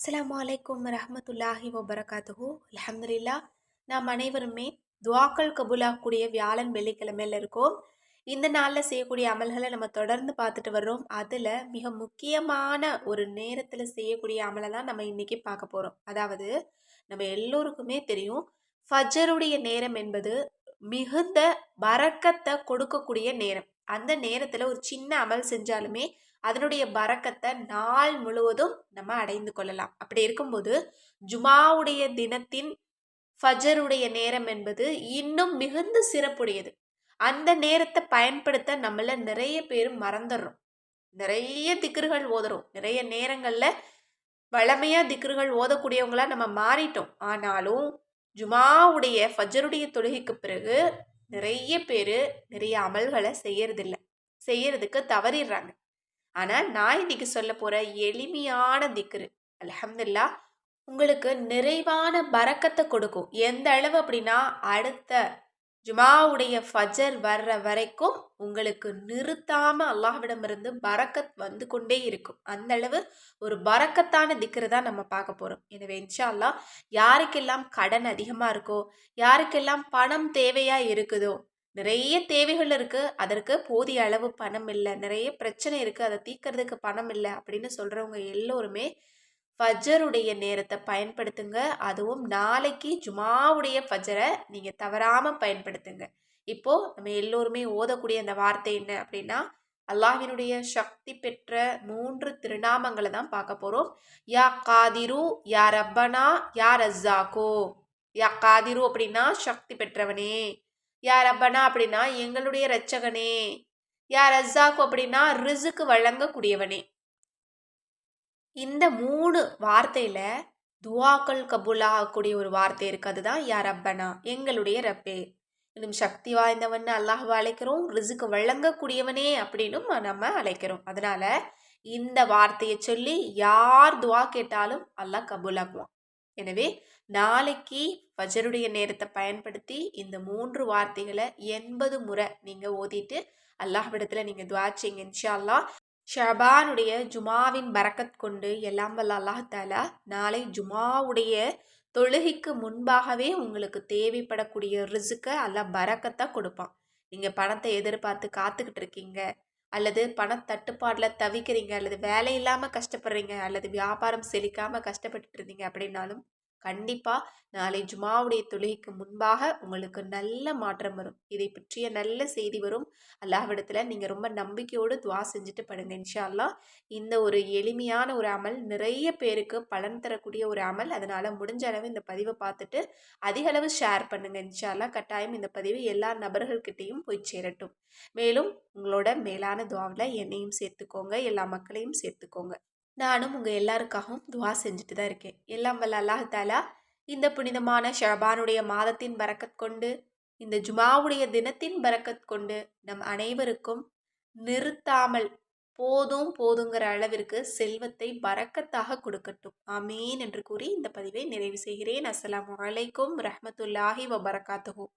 அஸ்ஸலாமு அலைக்கும் வரஹ்மத்துல்லாஹி வபரகாத்துஹு. அல்ஹம்துலில்லாஹ். நாம் அனைவருமே துஆக்கள் கபூலாகக்கூடிய வியாழன் வெள்ளிக்கிழமையில இருக்கோம். இந்த நாளில் செய்யக்கூடிய அமல்களை நம்ம தொடர்ந்து பார்த்துட்டு வர்றோம். அதில் மிக முக்கியமான ஒரு நேரத்தில் செய்யக்கூடிய அமலை தான் நம்ம இன்னைக்கு பார்க்க போகிறோம். அதாவது நம்ம எல்லோருக்குமே தெரியும், ஃபஜ்ருடைய நேரம் என்பது மிகுந்த பரக்கத்தை கொடுக்கக்கூடிய நேரம். அந்த நேரத்தில் ஒரு சின்ன அமல் செஞ்சாலுமே அதனுடைய பரக்கத்தை நாள் முழுவதும் நம்ம அடைந்து கொள்ளலாம். அப்படி இருக்கும்போது ஜுமாவுடைய தினத்தின் ஃபஜருடைய நேரம் என்பது இன்னும் மிகுந்த சிறப்புடையது. அந்த நேரத்தை பயன்படுத்த நம்மள நிறைய பேர் மறந்துடுறோம். நிறைய திக்ருகள் ஓதுறோம். நிறைய நேரங்கள்ல வழமையா திக்ருகள் ஓதக்கூடியவங்களா நம்ம மாறிட்டோம். ஆனாலும் ஜுமாவுடைய ஃபஜருடைய தொழுகைக்கு பிறகு நிறைய பேர் நிறைய அமல்களை செய்யறதுக்கு தவறிடுறாங்க. ஆனால் நான் இன்னைக்கு சொல்ல போகிற எளிமையான திக்ரு அல்ஹம்துலில்லாஹ் உங்களுக்கு நிறைவான பரக்கத்தை கொடுக்கும். எந்த அளவு அப்படின்னா, அடுத்த ஜுமாவுடைய ஃபஜர் வர்ற வரைக்கும் உங்களுக்கு நிறுத்தாம அல்லாஹ்விடமிருந்து பரக்கத் வந்து கொண்டே இருக்கும். அந்த அளவு ஒரு பரக்கத்தான திக்ரு தான் நம்ம பார்க்க போகிறோம். எனவே இன்ஷா அல்லாஹ் யாருக்கெல்லாம் கடன் அதிகமாக இருக்கோ, யாருக்கெல்லாம் பணம் தேவையாக இருக்குதோ, நிறைய தேவைகள் இருக்கு, அதற்கு போதிய அளவு பணம் இல்லை, நிறைய பிரச்சனை இருக்கு, அதை தீர்க்கறதுக்கு பணம் இல்லை அப்படின்னு சொல்றவங்க எல்லோருமே ஃபஜருடைய நேரத்தை பயன்படுத்துங்க. அதுவும் நாளைக்கு ஜுமாவுடைய ஃபஜரை நீங்க தவறாம பயன்படுத்துங்க. இப்போ நம்ம எல்லோருமே ஓதக்கூடிய அந்த வார்த்தை என்ன அப்படின்னா, அல்லாஹ்வினுடைய சக்தி பெற்ற 3 திருநாமங்களை தான் பார்க்க போறோம். யா காதிரு, யா ரப்பனா, யா ரஸ்ஸாகோ. யா காதிரு அப்படின்னா சக்தி பெற்றவனே, யா ரப்பனா அப்படின்னா எங்களுடைய இரட்சகனே, யா ரஸ்ஸாக்கு அப்படின்னா ரிசுக்கு வழங்கக்கூடியவனே. இந்த 3 வார்த்தையில துஆக்கள் கபூலாகக்கூடிய ஒரு வார்த்தை இருக்கு. அதுதான் யா ரப்பனா, எங்களுடைய ரப்பே. இன்னும் சக்தி வாய்ந்தவன் அல்லாஹ்வை அழைக்கிறோம், ரிசுக்கு வழங்கக்கூடியவனே அப்படின்னும் நம்ம அழைக்கிறோம். அதனால இந்த வார்த்தையை சொல்லி யார் துஆ கேட்டாலும் அல்லாஹ் கபூலாக்குவான். எனவே நாளைக்கு ஃபஜருடைய நேரத்தை பயன்படுத்தி இந்த 3 வார்த்தைகளை 80 முறை நீங்க ஓதிட்டு அல்லாஹ்விடத்துல நீங்க துஆ செய்யுங்க. இன்ஷா அல்லாஹ் ஷபானுடைய ஜுமாவின் பரக்கத் கொண்டு எல்லாம் வல்ல அல்லாஹ் தாலா நாளை ஜுமாவுடைய தொழுகைக்கு முன்பாகவே உங்களுக்கு தேவைப்படக்கூடிய ரிசுக்க அல்லாஹ் பரக்கத்தா கொடுப்பான். நீங்க பணத்தை எதிர்பார்த்து காத்துக்கிட்டு இருக்கீங்க, அல்லது பணத்தட்டுப்பாடில் தவிக்கிறீங்க, அல்லது வேலை இல்லாமல் கஷ்டப்படுறீங்க, அல்லது வியாபாரம் செழிக்காம கஷ்டப்பட்டுட்டு இருந்தீங்க அப்படின்னாலும் கண்டிப்பாக நாளை ஜுமாவுடைய தொழுகைக்கு முன்பாக உங்களுக்கு நல்ல மாற்றம் வரும். இதை பற்றிய நல்ல செய்தி வரும். அல்லாஹ்விடத்தில் நீங்கள் ரொம்ப நம்பிக்கையோடு துவா செஞ்சுட்டு படுங்க. இன்ஷா அல்லாஹ் இந்த ஒரு எளிமையான ஒரு அமல் நிறைய பேருக்கு பலன் தரக்கூடிய ஒரு அமல். அதனால் முடிஞ்ச அளவு இந்த பதிவை பார்த்துட்டு அதிக அளவு ஷேர் பண்ணுங்க. இன்ஷா அல்லாஹ் கட்டாயம் இந்த பதிவு எல்லா நபர்கள்கிட்டையும் போய் சேரட்டும். மேலும் உங்களோட மேலான துவாவில் என்னையும் சேர்த்துக்கோங்க, எல்லா மக்களையும் சேர்த்துக்கோங்க. நானும் உங்கள் எல்லாருக்காகவும் துவா செஞ்சுட்டு தான் இருக்கேன். எல்லாம் வல்ல அல்லாஹ் தாலா இந்த புனிதமான ஷபானுடைய மாதத்தின் பரக்கத் கொண்டு, இந்த ஜுமாவுடைய தினத்தின் பரக்கத் கொண்டு நம் அனைவருக்கும் நிறுத்தாமல் போதும் போதுங்கிற அளவிற்கு செல்வத்தை பரக்கத்தாக கொடுக்கட்டும். ஆமீன் என்று கூறி இந்த பதிவை நிறைவு செய்கிறேன். அஸ்ஸலாமு அலைக்கும் ரஹ்மத்துல்லாஹி வபரகாத்துஹு.